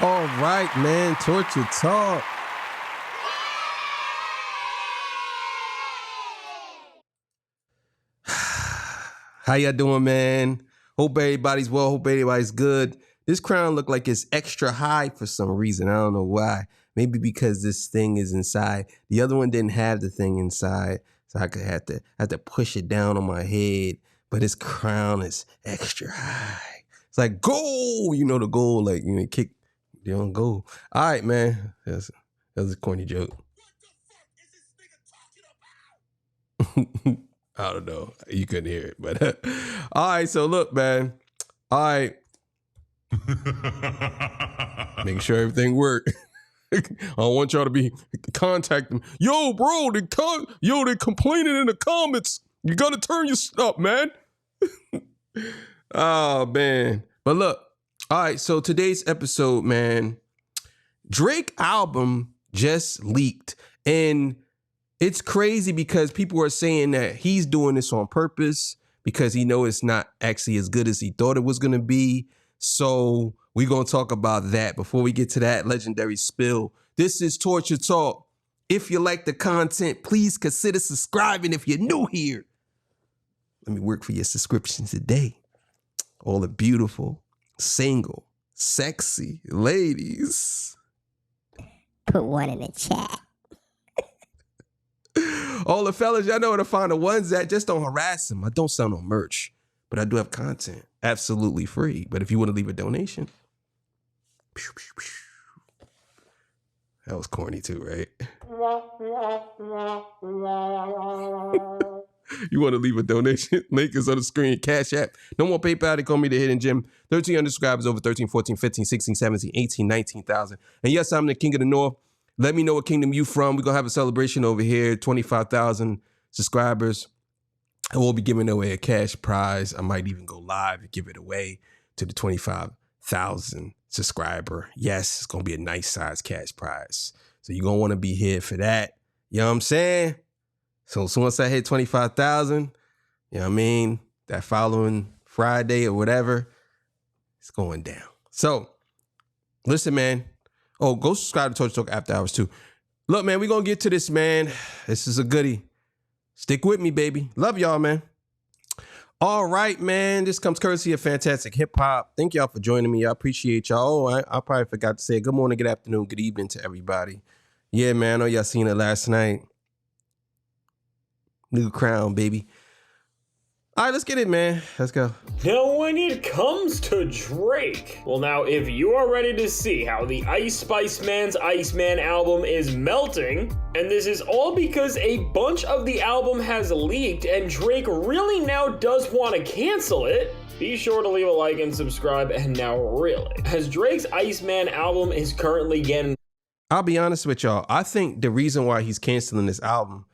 All right, man. Torture Talk. How y'all doing, man? Hope everybody's well. Hope everybody's good. This crown look like it's extra high for some reason. I don't know why. Maybe because this thing is inside. The other one didn't have the thing inside, so I could have to push it down on my head. But this crown is extra high. It's like goal. You know the goal, like kick. You don't go. All right, man. That was a corny joke. What the fuck is this nigga talking about? I don't know. You couldn't hear it, but all right. So look, man. All right. Making sure everything worked. I don't want y'all to be contacting. Yo, bro, they complaining in the comments. You gotta turn your stuff, man. Oh man. But look. All right, so today's episode, man, Drake album just leaked. And it's crazy because people are saying that he's doing this on purpose because he knows it's not actually as good as he thought it was going to be. So we're going to talk about that before we get to that legendary spill. This is Torture Talk. If you like the content, please consider subscribing if you're new here. Let me work for your subscription today. All the beautiful, single, sexy ladies. Put one in the chat. All the fellas, y'all know where to find the ones that just don't harass them. I don't sell no merch, but I do have content absolutely free. But if you want to leave a donation, that was corny too, right? You want to leave a donation? Link is on the screen. Cash App. No more PayPal. They call me the Hidden Gem. 1,300 subscribers over 13, 14, 15, 16, 17, 18, 19,000. And yes, I'm the King of the North. Let me know what kingdom you from. We're going to have a celebration over here. 25,000 subscribers. And we'll be giving away a cash prize. I might even go live and give it away to the 25,000 subscriber. Yes, it's going to be a nice size cash prize. So you're going to want to be here for that. You know what I'm saying? So once I hit 25,000, you know what I mean? That following Friday or whatever, it's going down. So listen, man. Oh, go subscribe to Torture Talk After Hours too. Look, man, we're going to get to this, man. This is a goodie. Stick with me, baby. Love y'all, man. All right, man. This comes courtesy of Fantastic Hip Hop. Thank y'all for joining me. I appreciate y'all. Oh, I probably forgot to say good morning, good afternoon, good evening to everybody. Yeah, man. I know y'all seen it last night. New crown, baby. All right, let's get it, man. Let's go. Now, when it comes to Drake, well, now, if you are ready to see how the Ice Spice Man's ICEMAN album is melting, and this is all because a bunch of the album has leaked, and Drake really now does want to cancel it, be sure to leave a like and subscribe. And now, really, as Drake's ICEMAN album is currently getting... I'll be honest with y'all. I think the reason why he's canceling this album,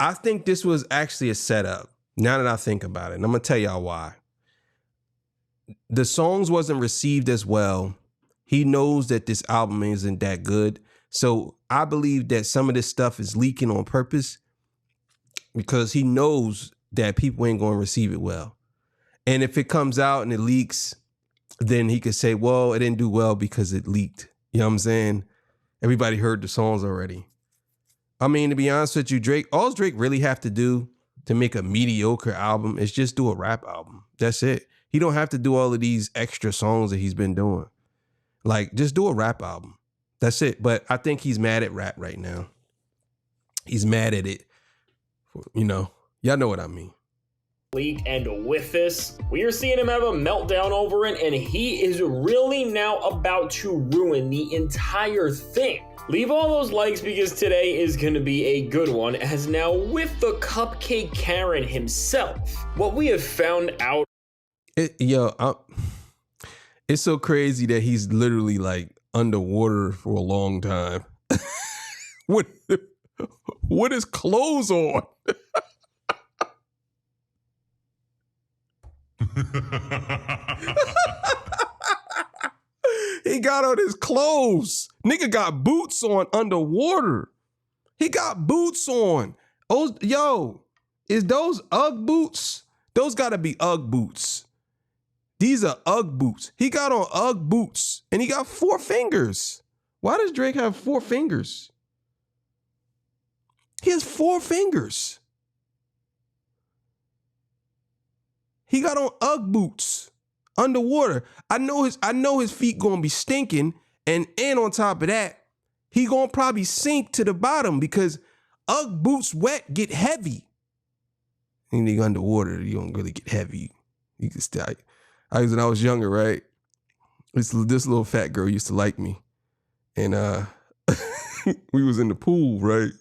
I think this was actually a setup. Now that I think about it, and I'm going to tell y'all why. The songs wasn't received as well. He knows that this album isn't that good. So I believe that some of this stuff is leaking on purpose because he knows that people ain't going to receive it well. And if it comes out and it leaks, then he could say, well, it didn't do well because it leaked. You know what I'm saying? Everybody heard the songs already. I mean, to be honest with you, all Drake really have to do to make a mediocre album is just do a rap album. That's it. He don't have to do all of these extra songs that he's been doing. Like, just do a rap album. That's it. But I think he's mad at rap right now. He's mad at it. Y'all know what I mean. Leaked, and with this, we are seeing him have a meltdown over it, and he is really now about to ruin the entire thing. Leave all those likes because today is going to be a good one, as now with the Cupcake Karen himself, what we have found out... It's so crazy that he's literally like underwater for a long time. What is clothes on? He got on his clothes. Nigga got boots on underwater. He got boots on. Oh, yo, is those Ugg boots? Those gotta be Ugg boots. These are Ugg boots. He got on Ugg boots and he got 4 fingers. Why does Drake have 4 fingers? He has 4 fingers. He got on Ugg boots underwater. I know his feet gonna be stinking, and on top of that, he gonna probably sink to the bottom because Ugg boots wet get heavy. And you underwater, you don't really get heavy. You can stay. When I was younger, right? This little fat girl used to like me. And we was in the pool, right?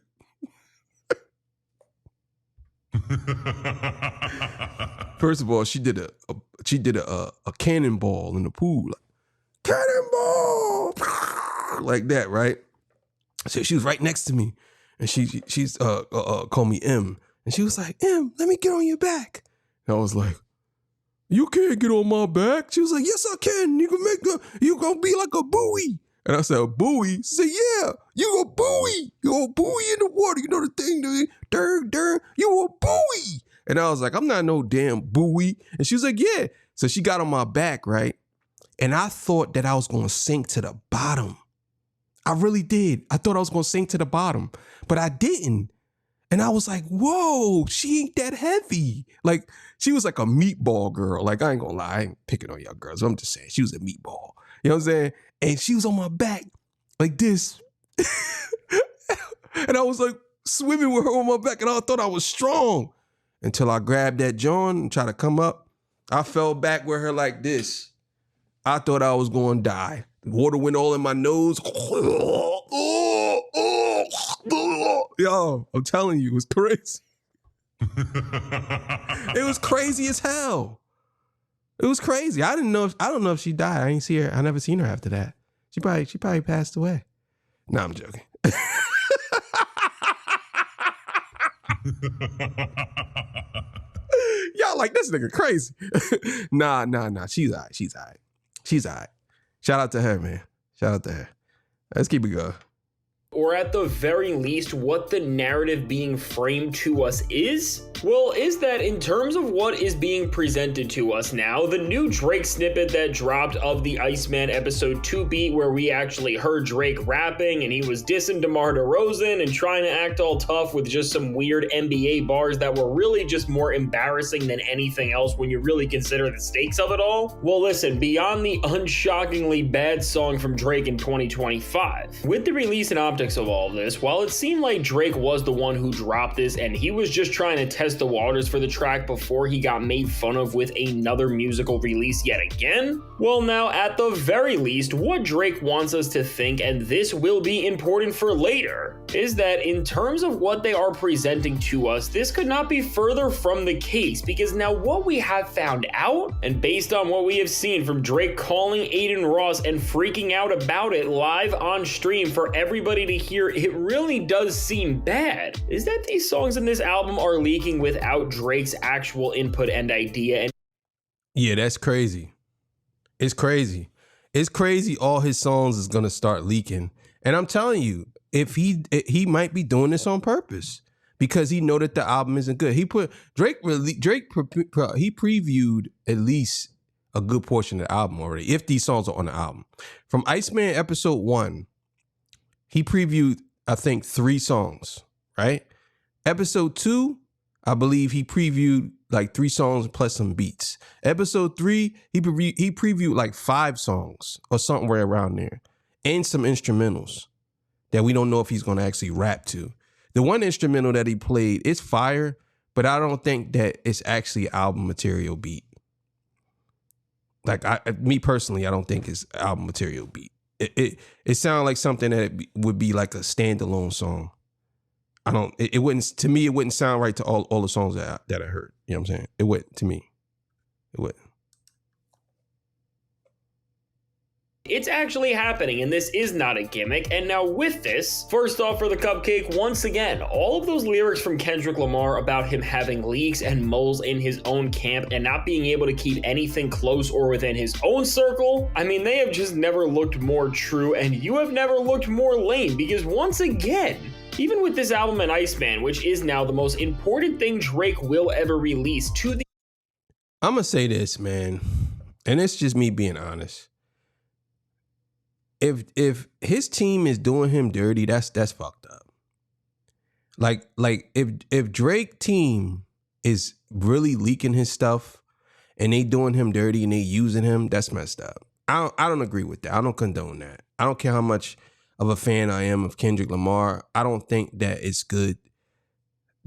First of all, she did a cannonball in the pool. Like, cannonball! Like that, right? So she was right next to me. And she's called me M. And she was like, M, let me get on your back. And I was like, you can't get on my back. She was like, yes, I can. You gonna be like a buoy. And I said, a buoy? She said, yeah, you a buoy. You a buoy in the water. You know the thing, you a buoy. And I was like, I'm not no damn buoy. And she was like, yeah. So she got on my back, right? And I thought that I was gonna sink to the bottom. I really did. I thought I was gonna sink to the bottom, but I didn't. And I was like, whoa, she ain't that heavy. Like, she was like a meatball girl. Like, I ain't gonna lie, I ain't picking on y'all girls. I'm just saying, she was a meatball. You know what I'm saying? And she was on my back like this. And I was like swimming with her on my back, and I thought I was strong until I grabbed that John and tried to come up. I fell back with her like this. I thought I was gonna die. The water went all in my nose. Yo, I'm telling you, it was crazy. It was crazy as hell. It was crazy. I don't know if she died. I ain't see her. I never seen her after that. She probably passed away. No, I'm joking. Y'all like this nigga crazy. Nah. She's all right. She's all right. Shout out to her, man. Shout out to her. Let's keep it going. Or at the very least, what the narrative being framed to us is? Well, is that in terms of what is being presented to us now, the new Drake snippet that dropped of the ICEMAN episode 2 beat, where we actually heard Drake rapping and he was dissing DeMar DeRozan and trying to act all tough with just some weird NBA bars that were really just more embarrassing than anything else when you really consider the stakes of it all. Well, listen, beyond the unshockingly bad song from Drake in 2025, with the release and optics of all of this, while it seemed like Drake was the one who dropped this and he was just trying to test the waters for the track before he got made fun of with another musical release yet again, well, now at the very least, what Drake wants us to think, and this will be important for later, is that in terms of what they are presenting to us, this could not be further from the case, because now what we have found out, and based on what we have seen from Drake calling Aiden Ross and freaking out about it live on stream for everybody to hear, it really does seem bad, is that these songs in this album are leaking without Drake's actual input and idea. And yeah, that's crazy. It's crazy. It's crazy all his songs is gonna start leaking. And I'm telling you, if he might be doing this on purpose because he know that the album isn't good. He previewed at least a good portion of the album already, if these songs are on the album. From ICEMAN episode 1, he previewed, I think, 3 songs, right? Episode 2, I believe he previewed like 3 songs plus some beats. Episode 3, he previewed like 5 songs or something right around there, and some instrumentals that we don't know if he's going to actually rap to. The one instrumental that he played is fire, but I don't think that it's actually album material beat. Like, me personally, I don't think it's album material beat. It sounded like something that would be like a standalone song. It wouldn't sound right to all the songs that I heard. You know what I'm saying? It wouldn't to me. It wouldn't. It's actually happening, and this is not a gimmick. And now with this, first off for the cupcake, once again, all of those lyrics from Kendrick Lamar about him having leaks and moles in his own camp and not being able to keep anything close or within his own circle, I mean, they have just never looked more true, and you have never looked more lame, because once again, even with this album and ICEMAN, which is now the most important thing Drake will ever release to the... I'm gonna say this, man. and it's just me being honest. If his team is doing him dirty, that's fucked up. Like if Drake team is really leaking his stuff and they doing him dirty and they using him, that's messed up. I don't agree with that. I don't condone that. I don't care how much of a fan I am of Kendrick Lamar. I don't think that it's good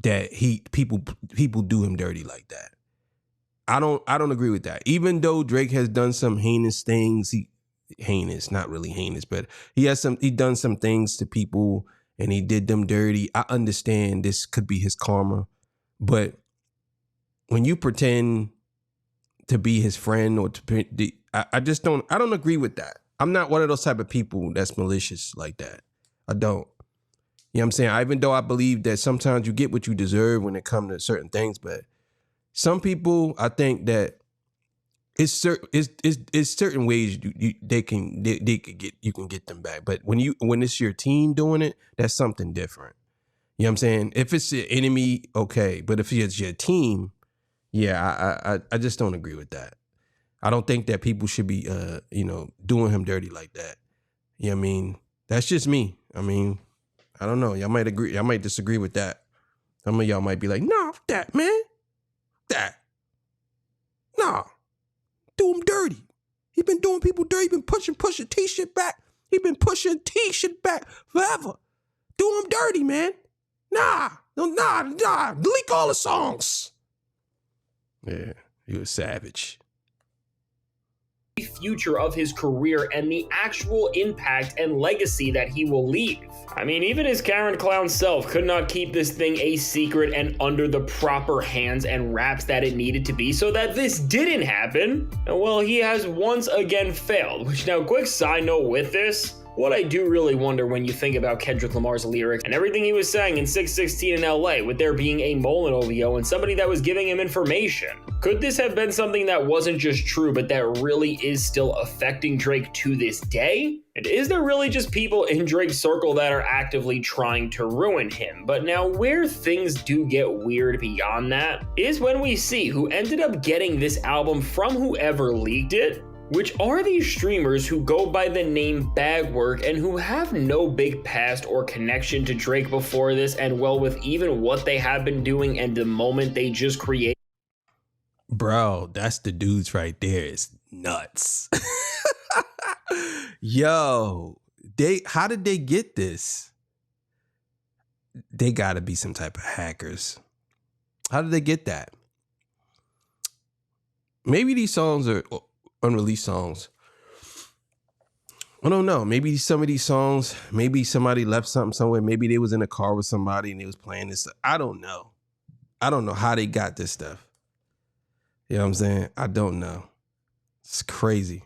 that people do him dirty like that. I don't agree with that. Even though Drake has done some heinous things, not really heinous, but he done some things to people and he did them dirty. I understand this could be his karma, but when you pretend to be his friend or I don't agree with that. I'm not one of those type of people that's malicious like that. I don't. You know what I'm saying? Even though I believe that sometimes you get what you deserve when it comes to certain things, but some people, I think that it's certain ways you can get them back. But when it's your team doing it, that's something different. You know what I'm saying? If it's your enemy, okay. But if it's your team, yeah, I just don't agree with that. I don't think that people should be doing him dirty like that. You know what I mean? That's just me. I mean, I don't know. Y'all might agree. Y'all might disagree with that. Some of y'all might be like, nah, that, man. That. Nah. Do him dirty. He been doing people dirty. He been pushing T-shit back. He been pushing T-shit back forever. Do him dirty, man. Nah. Delete all the songs. Yeah, you a savage. Future of his career and the actual impact and legacy that he will leave. I mean, even his Karen clown self could not keep this thing a secret and under the proper hands and wraps that it needed to be so that this didn't happen. And well, he has once again failed, which now quick side note with this, what I do really wonder when you think about Kendrick Lamar's lyrics and everything he was saying in 616 in LA with there being a mole in OVO and somebody that was giving him information. Could this have been something that wasn't just true, but that really is still affecting Drake to this day? And is there really just people in Drake's circle that are actively trying to ruin him? But now where things do get weird beyond that is when we see who ended up getting this album from whoever leaked it, which are these streamers who go by the name Bagwork and who have no big past or connection to Drake before this, and well, with even what they have been doing and the moment they just created. Bro, that's the dudes right there. It's nuts. Yo, how did they get this? They gotta be some type of hackers. How did they get that? Maybe these songs are unreleased songs. I don't know. Maybe some of these songs, maybe somebody left something somewhere. Maybe they was in a car with somebody and they was playing this. I don't know. I don't know how they got this stuff. You know what I'm saying? I don't know. It's crazy.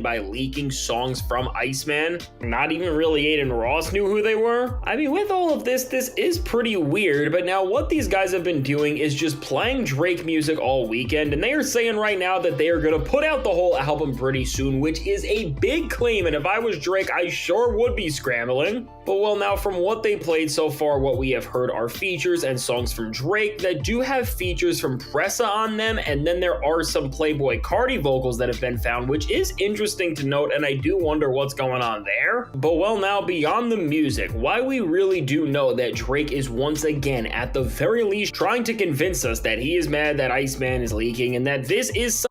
By leaking songs from ICEMAN. Not even really Aiden Ross knew who they were. I mean, with all of this is pretty weird, but now what these guys have been doing is just playing Drake music all weekend, and they are saying right now that they are gonna put out the whole album pretty soon, which is a big claim, and if I was Drake, I sure would be scrambling. But well, now from what they played so far, what we have heard are features and songs from Drake that do have features from Pressa on them, and then there are some Playboi Carti vocals that have been found, which is interesting to note, and I do wonder what's going on there. But well, now beyond the music, why we really do know that Drake is once again, at the very least, trying to convince us that he is mad that ICEMAN is leaking and that this is.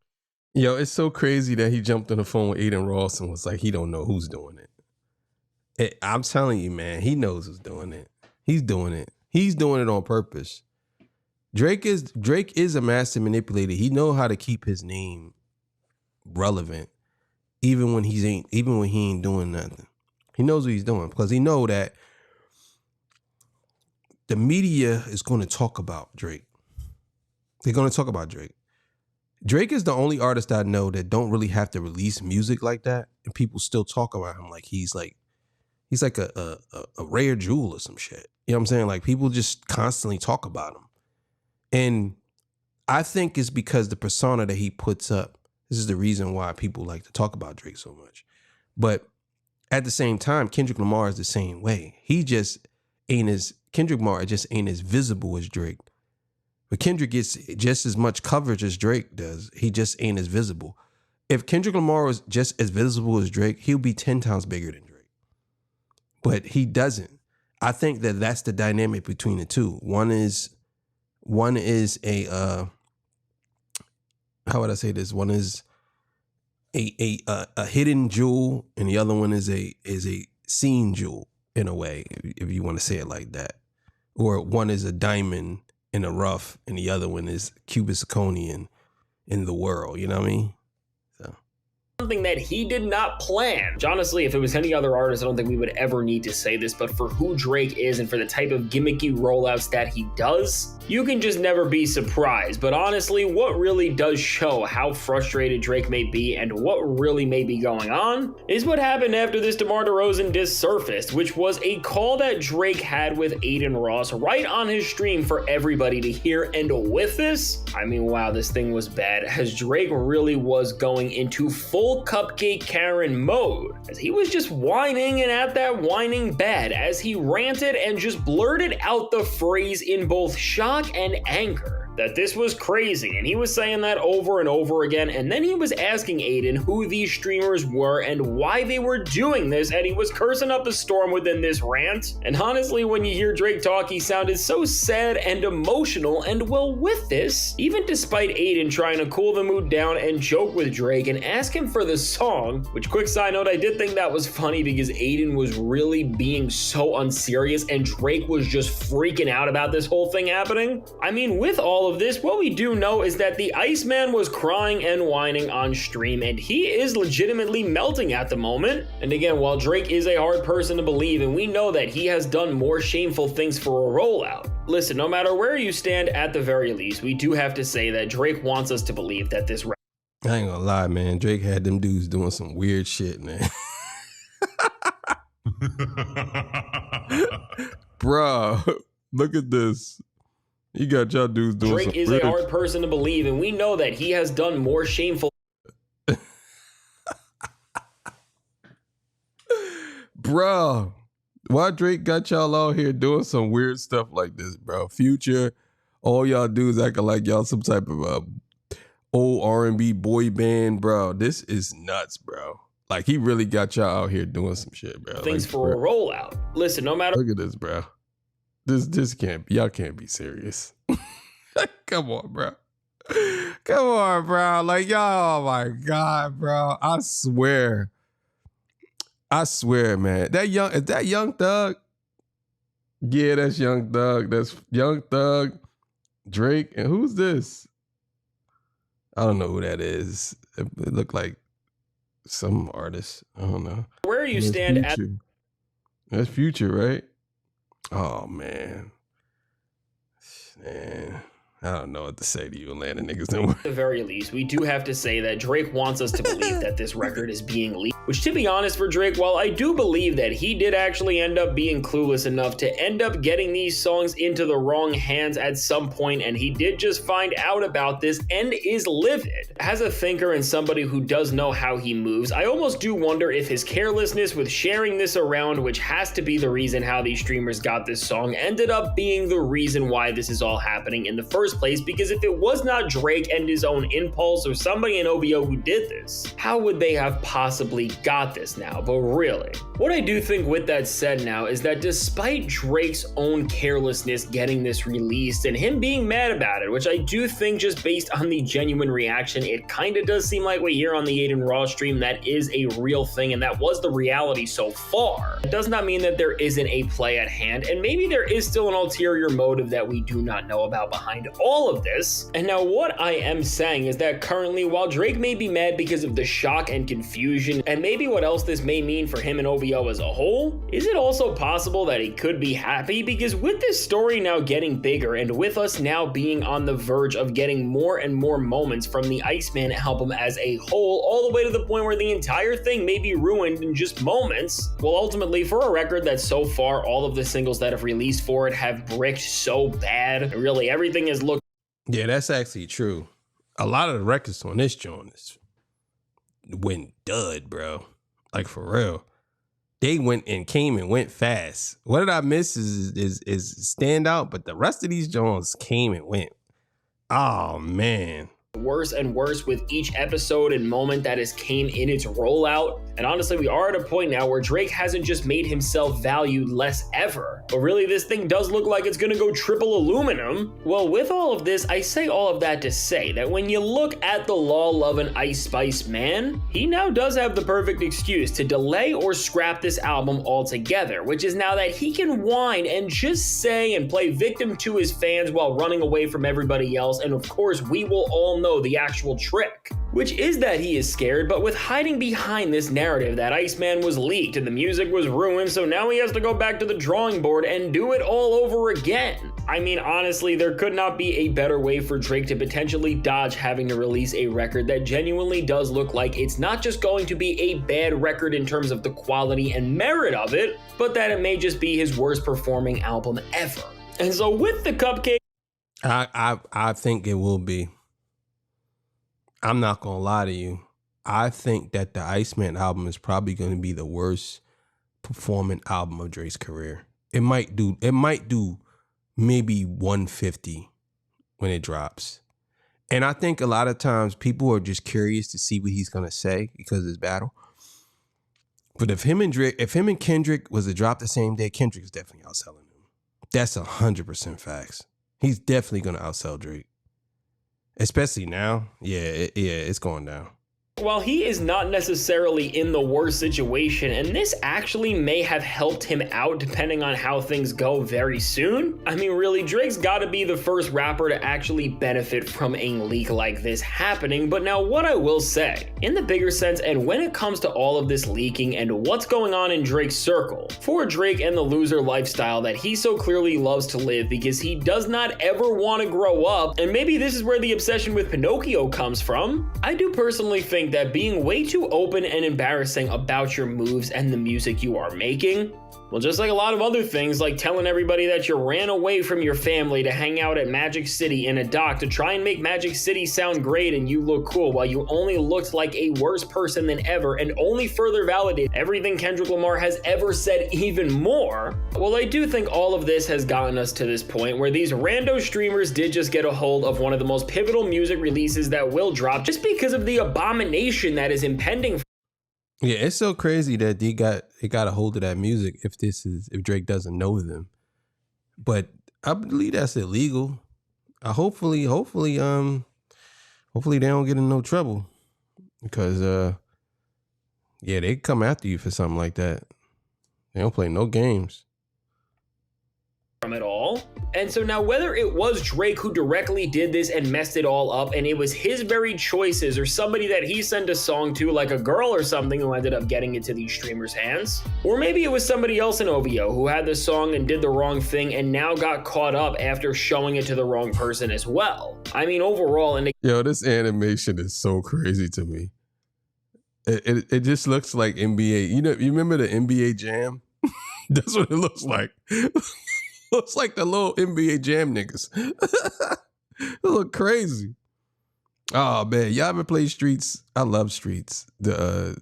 Yo, it's so crazy that he jumped on the phone with Aiden Ross and was like, he don't know who's doing it. I'm telling you, man, he knows who's doing it. He's doing it. He's doing it on purpose. Drake is a master manipulator. He know how to keep his name relevant, even when he ain't doing nothing. He knows what he's doing because he know that the media is going to talk about Drake. They're going to talk about Drake. Drake is the only artist I know that don't really have to release music like that, and people still talk about him like he's like a rare jewel or some shit. You know what I'm saying? Like people just constantly talk about him. And I think it's because the persona that he puts up, this is the reason why people like to talk about Drake so much. But at the same time, Kendrick Lamar is the same way. Kendrick Lamar just ain't as visible as Drake. But Kendrick gets just as much coverage as Drake does. He just ain't as visible. If Kendrick Lamar was just as visible as Drake, he'll be 10 times bigger than Drake. But he doesn't. I think that that's the dynamic between the two. One is a how would I say this? One is a hidden jewel, and the other one is a seen jewel in a way, if you want to say it like that. Or one is a diamond in the rough, and the other one is Cuban zirconian in the world. You know what I mean? Something that he did not plan. Honestly, if it was any other artist, I don't think we would ever need to say this, but for who Drake is and for the type of gimmicky rollouts that he does, you can just never be surprised. But honestly, what really does show how frustrated Drake may be and what really may be going on is what happened after this DeMar DeRozan diss surfaced, which was a call that Drake had with Adin Ross right on his stream for everybody to hear. And with this, I mean, wow, this thing was bad, as Drake really was going into full cupcake Karen mode, as he was just whining and at that whining bad, as he ranted and just blurted out the phrase in both shock and anger that this was crazy, and he was saying that over and over again. And then he was asking Adin who these streamers were and why they were doing this, and he was cursing up a storm within this rant. And honestly, when you hear Drake talk, he sounded so sad and emotional. And well, with this, even despite Adin trying to cool the mood down and joke with Drake and ask him for the song, which, quick side note, I did think that was funny because Adin was really being so unserious and Drake was just freaking out about this whole thing happening. I mean, with all of this, what we do know is that the ICEMAN was crying and whining on stream, and he is legitimately melting at the moment. And again, while Drake is a hard person to believe, and we know that he has done more shameful things for a rollout, listen, no matter where you stand, at the very least, we do have to say that Drake wants us to believe that this I ain't gonna lie, man. Drake had them dudes doing some weird shit, man. Bruh, look at this. You got y'all dudes doing Drake some is a hard person to believe, and we know that he has done more shameful. Bruh, why Drake got y'all out here doing some weird stuff like this, bro? Future, all y'all dudes acting like y'all some type of old R&B boy band, bro. This is nuts, bro. Like, he really got y'all out here doing some shit, bro. Things like, for a rollout. Listen, no matter. Look at this, bro. This can't be. Y'all can't be serious. Come on, bro. Come on, bro. Like, y'all, oh my God, bro. I swear, man. Is that Young Thug? Yeah, that's Young Thug. That's Young Thug, Drake, and who's this? I don't know who that is. It looked like some artist. I don't know. Where you stand at. That's Future, right? Oh, man. Man. I don't know what to say to you, Atlanta niggas. At the very least, we do have to say that Drake wants us to believe that this record is being leaked. Which, to be honest, for Drake, while I do believe that he did actually end up being clueless enough to end up getting these songs into the wrong hands at some point, and he did just find out about this and is livid. As a thinker and somebody who does know how he moves, I almost do wonder if his carelessness with sharing this around, which has to be the reason how these streamers got this song, ended up being the reason why this is all happening in the first place. Because if it was not Drake and his own impulse or somebody in OVO who did this, how would they have possibly got this now? But really, what I do think with that said now is that despite Drake's own carelessness getting this released and him being mad about it, which I do think just based on the genuine reaction, it kind of does seem like we hear on the Adin Raw stream that is a real thing and that was the reality so far. It does not mean that there isn't a play at hand, and maybe there is still an ulterior motive that we do not know about behind all of this. And now what I am saying is that currently, while Drake may be mad because of the shock and confusion and maybe what else this may mean for him and OVO as a whole, is it also possible that he could be happy? Because with this story now getting bigger and with us now being on the verge of getting more and more moments from the ICEMAN album as a whole, all the way to the point where the entire thing may be ruined in just moments, well, ultimately, for a record that so far all of the singles that have released for it have bricked so bad, really everything has looked. Yeah, that's actually true. A lot of the records on this joint went dud, bro. Like, for real. They went and came and went fast. What did I miss is standout, but the rest of these joints came and went. Oh, man. Worse and worse with each episode and moment that has came in its rollout. And honestly, we are at a point now where Drake hasn't just made himself valued less ever, but really this thing does look like it's gonna go triple aluminum. Well, with all of this, I say all of that to say that when you look at the law-loving Ice Spice man, he now does have the perfect excuse to delay or scrap this album altogether, which is now that he can whine and just say and play victim to his fans while running away from everybody else. And of course, we will all know the actual trick, which is that he is scared, but with hiding behind this narrative that Iceman was leaked and the music was ruined, so now he has to go back to the drawing board and do it all over again. I mean, honestly, there could not be a better way for Drake to potentially dodge having to release a record that genuinely does look like it's not just going to be a bad record in terms of the quality and merit of it, but that it may just be his worst performing album ever. And so with the Cupcake, I think it will be. I'm not gonna lie to you. I think that the Iceman album is probably gonna be the worst performing album of Drake's career. It might do maybe 150 when it drops. And I think a lot of times people are just curious to see what he's gonna say because of his battle. But if him and Kendrick was to drop the same day, Kendrick's definitely outselling him. That's 100% facts. He's definitely gonna outsell Drake. Especially now, it's going down. While he is not necessarily in the worst situation, and this actually may have helped him out depending on how things go very soon. I mean, really, Drake's gotta be the first rapper to actually benefit from a leak like this happening. But now what I will say, in the bigger sense, and when it comes to all of this leaking and what's going on in Drake's circle, for Drake and the loser lifestyle that he so clearly loves to live because he does not ever want to grow up, and maybe this is where the obsession with Pinocchio comes from, I do personally think that being way too open and embarrassing about your moves and the music you are making, well, just like a lot of other things, like telling everybody that you ran away from your family to hang out at Magic City in a dock to try and make Magic City sound great and you look cool while you only looked like a worse person than ever and only further validate everything Kendrick Lamar has ever said even more. Well, I do think all of this has gotten us to this point where these rando streamers did just get a hold of one of the most pivotal music releases that will drop just because of the abomination that is impending. Yeah, it's so crazy that they got a hold of that music if Drake doesn't know them. But I believe that's illegal. Hopefully they don't get in no trouble. Because they come after you for something like that. They don't play no games From it all. And so now whether it was Drake who directly did this and messed it all up and it was his very choices or somebody that he sent a song to like a girl or something who ended up getting it to these streamers' hands, or maybe it was somebody else in OVO who had the song and did the wrong thing and now got caught up after showing it to the wrong person as well. I mean, overall, and yo, this animation is so crazy to me. It just looks like NBA. You remember the NBA Jam? That's what it looks like. Looks like the little NBA Jam niggas. They look crazy. Oh man, y'all ever play Streets? I love Streets. The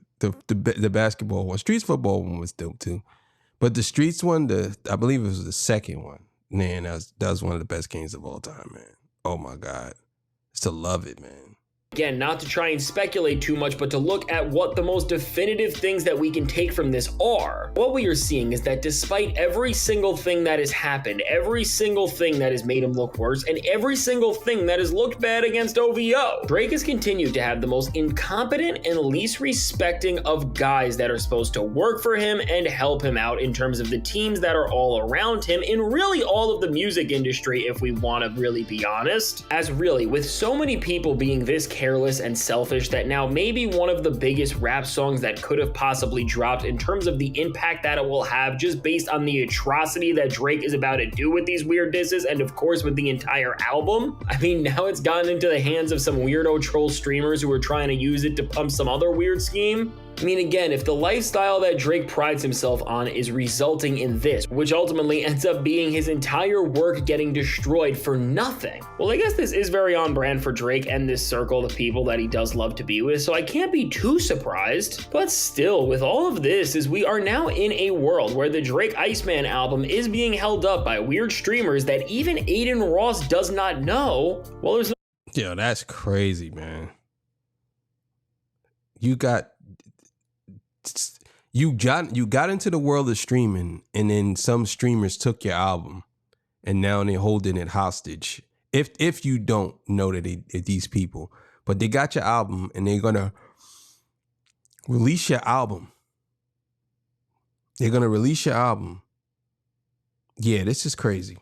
basketball one. Streets football one was dope too. But the Streets one, I believe it was the second one. Man, that was one of the best games of all time, man. Oh my God. Just to love it, man. Again, not to try and speculate too much, but to look at what the most definitive things that we can take from this are. What we are seeing is that despite every single thing that has happened, every single thing that has made him look worse, and every single thing that has looked bad against OVO, Drake has continued to have the most incompetent and least respecting of guys that are supposed to work for him and help him out in terms of the teams that are all around him in really all of the music industry, if we want to really be honest. As really, with so many people being this careless and selfish, that now maybe one of the biggest rap songs that could have possibly dropped in terms of the impact that it will have just based on the atrocity that Drake is about to do with these weird disses and of course with the entire album. I mean, now it's gotten into the hands of some weirdo troll streamers who are trying to use it to pump some other weird scheme. I mean, again, if the lifestyle that Drake prides himself on is resulting in this, which ultimately ends up being his entire work getting destroyed for nothing, well, I guess this is very on brand for Drake and this circle of people that he does love to be with, so I can't be too surprised. But still, with all of this, is we are now in a world where the Drake Iceman album is being held up by weird streamers that even Aiden Ross does not know. Well, there's Yo, that's crazy, man. You got into the world of streaming, and then some streamers took your album, and now they're holding it hostage. If you don't know that these people, but they got your album, and they're gonna release your album. They're gonna release your album. Yeah, this is crazy.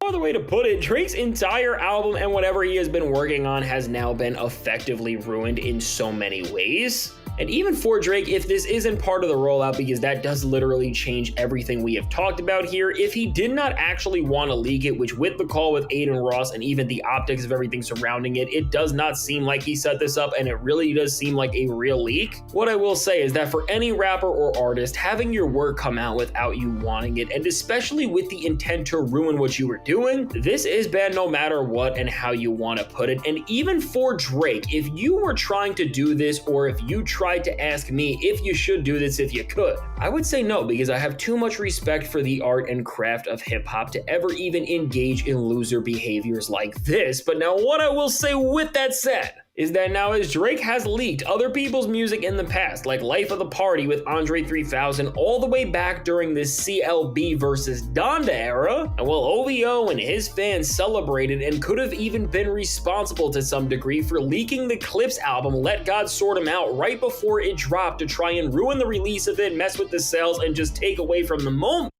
No other way to put it, Drake's entire album and whatever he has been working on has now been effectively ruined in so many ways. And even for Drake, if this isn't part of the rollout, because that does literally change everything we have talked about here, if he did not actually want to leak it, which with the call with Aiden Ross and even the optics of everything surrounding it, it does not seem like he set this up, and it really does seem like a real leak. What I will say is that for any rapper or artist, having your work come out without you wanting it, and especially with the intent to ruin what you were doing, this is bad no matter what and how you want to put it. And even for Drake, if you were trying to do this, or if you tried to ask me if you should do this if you could, I would say no, because I have too much respect for the art and craft of hip-hop to ever even engage in loser behaviors like this. But now what I will say with that said is that now as Drake has leaked other people's music in the past, like Life of the Party with Andre 3000, all the way back during this CLB versus Donda era, and while OVO and his fans celebrated and could have even been responsible to some degree for leaking the Clips album Let God Sort 'Em Out right before it dropped to try and ruin the release of it, mess with the sales, and just take away from the moment.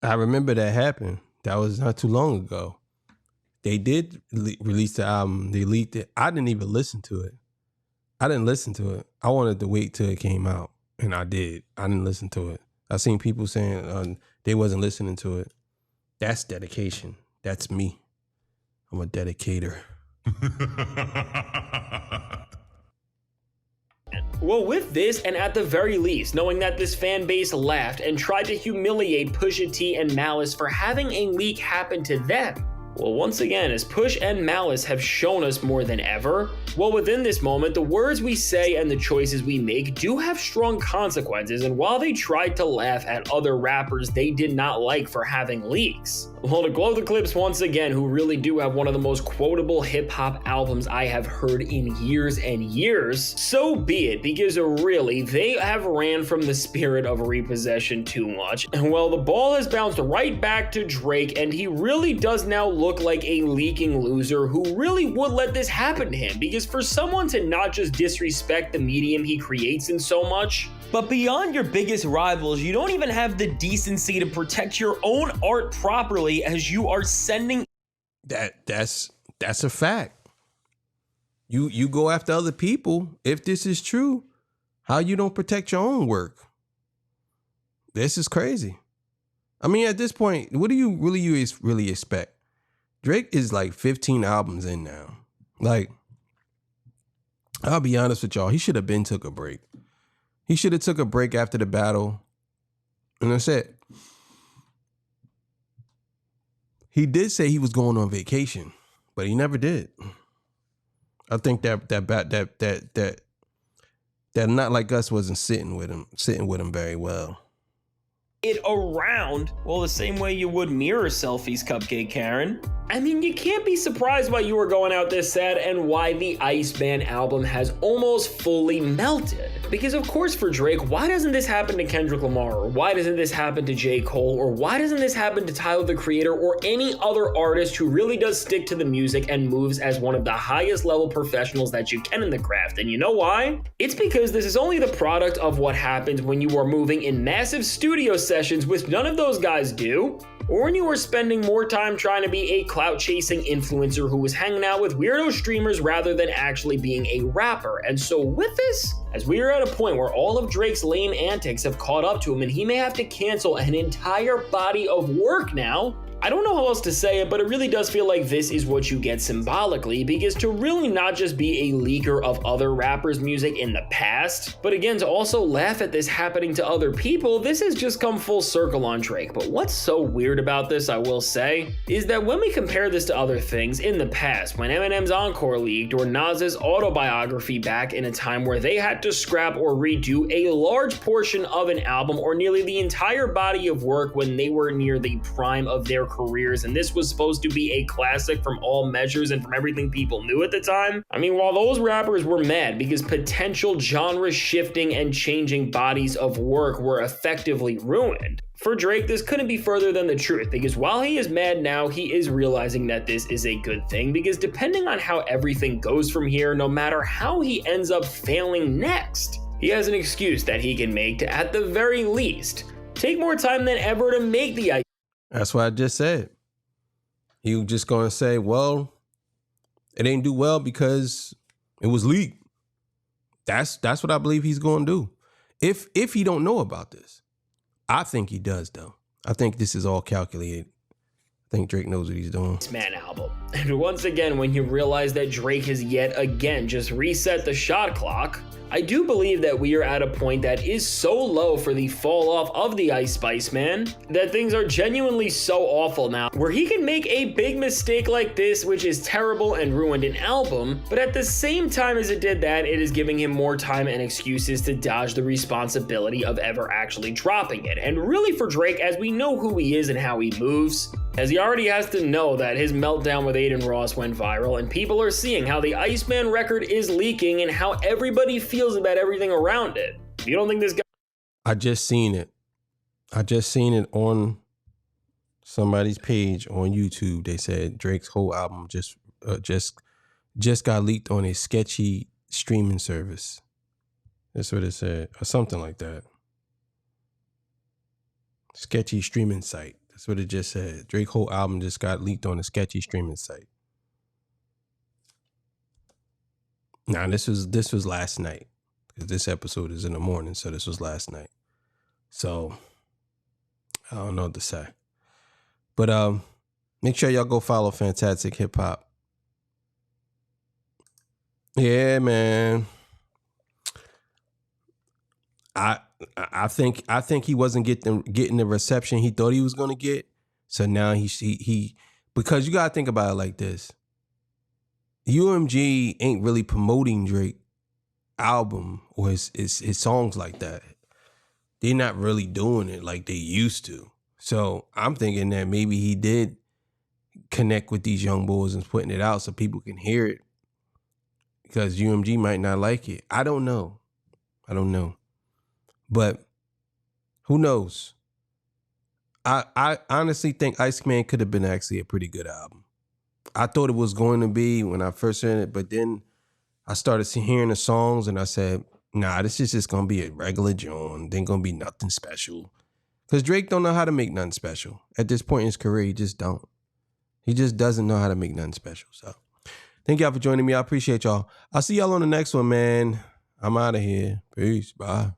I remember that happened. That was not too long ago. They did release the album. They leaked it. I didn't even listen to it. I wanted to wait till it came out, and I did. I didn't listen to it. I seen people saying they wasn't listening to it. That's dedication. That's me. I'm a dedicator. Well, with this, and at the very least, knowing that this fan base laughed and tried to humiliate Pusha T and Malice for having a leak happen to them, well, once again, as Push and Malice have shown us more than ever, well, within this moment, the words we say and the choices we make do have strong consequences, and while they tried to laugh at other rappers they did not like for having leaks, well, to quote the Clips once again, who really do have one of the most quotable hip-hop albums I have heard in years and years, so be it, because really, they have ran from the spirit of repossession too much, and well, the ball has bounced right back to Drake, and he really does now look like a leaking loser who really would let this happen to him, because for someone to not just disrespect the medium he creates in so much, but beyond your biggest rivals, you don't even have the decency to protect your own art properly as you are sending. That's a fact. You go after other people. If this is true, how you don't protect your own work? This is crazy. I mean, at this point, what do you really expect? Drake is like 15 albums in now. Like, I'll be honest with y'all, he should have been took a break. He should have took a break after the battle. And that's it. He did say he was going on vacation, but he never did. I think that Not Like Us wasn't sitting with him very well. It around, well, the same way you would mirror selfies, Cupcake Karen. I mean, you can't be surprised why you were going out this sad and why the ICEMAN album has almost fully melted. Because of course for Drake, why doesn't this happen to Kendrick Lamar? Or why doesn't this happen to J. Cole? Or why doesn't this happen to Tyler, the Creator, or any other artist who really does stick to the music and moves as one of the highest level professionals that you can in the craft? And you know why? It's because this is only the product of what happens when you are moving in massive studio sessions, which none of those guys do, or when you are spending more time trying to be a clout-chasing influencer who is hanging out with weirdo streamers rather than actually being a rapper. And so with this, as we are at a point where all of Drake's lame antics have caught up to him and he may have to cancel an entire body of work now, I don't know how else to say it, but it really does feel like this is what you get symbolically, because to really not just be a leaker of other rappers' music in the past, but again to also laugh at this happening to other people, this has just come full circle on Drake. But what's so weird about this, I will say, is that when we compare this to other things in the past, when Eminem's Encore leaked or Nas's autobiography back in a time where they had to scrap or redo a large portion of an album or nearly the entire body of work when they were near the prime of their their careers, and this was supposed to be a classic from all measures and from everything people knew at the time. I mean, while those rappers were mad because potential genre shifting and changing bodies of work were effectively ruined, for Drake, this couldn't be further than the truth, because while he is mad now, he is realizing that this is a good thing, because depending on how everything goes from here, no matter how he ends up failing next, he has an excuse that he can make to, at the very least, take more time than ever to make the. That's what I just said. He was just gonna say, well, it ain't do well because it was leaked. That's what I believe he's gonna do. If he don't know about this. I think he does, though. I think this is all calculated. I think Drake knows what he's doing. ICEMAN album. And once again, when you realize that Drake has yet again just reset the shot clock, I do believe that we are at a point that is so low for the fall off of the Ice Spice Man that things are genuinely so awful now, where he can make a big mistake like this, which is terrible and ruined an album, but at the same time as it did that, it is giving him more time and excuses to dodge the responsibility of ever actually dropping it. And really for Drake, as we know who he is and how he moves, as he already has to know that his meltdown with Aiden Ross went viral, and people are seeing how the Iceman record is leaking and how everybody feels about everything around it. You don't think this guy... I just seen it. I just seen it on somebody's page on YouTube. They said Drake's whole album just got leaked on a sketchy streaming service. That's what it said, or something like that. Sketchy streaming site. That's what it just said. Drake's whole album just got leaked on a sketchy streaming site. Now this was last night. This episode is in the morning, so this was last night. So I don't know what to say. But make sure y'all go follow Fantastic Hip Hop. Yeah, man. I think he wasn't getting the reception he thought he was gonna get. So now he because you gotta think about it like this. UMG ain't really promoting Drake album or his songs like that. They're not really doing it like they used to. So I'm thinking that maybe he did connect with these young boys and putting it out so people can hear it. Because UMG might not like it. I don't know. But who knows? I honestly think Iceman could have been actually a pretty good album. I thought it was going to be when I first heard it, but then I started hearing the songs and I said, nah, this is just going to be a regular joint. There ain't going to be nothing special. Because Drake don't know how to make nothing special. At this point in his career, he just don't. He just doesn't know how to make nothing special. So thank y'all for joining me. I appreciate y'all. I'll see y'all on the next one, man. I'm out of here. Peace. Bye.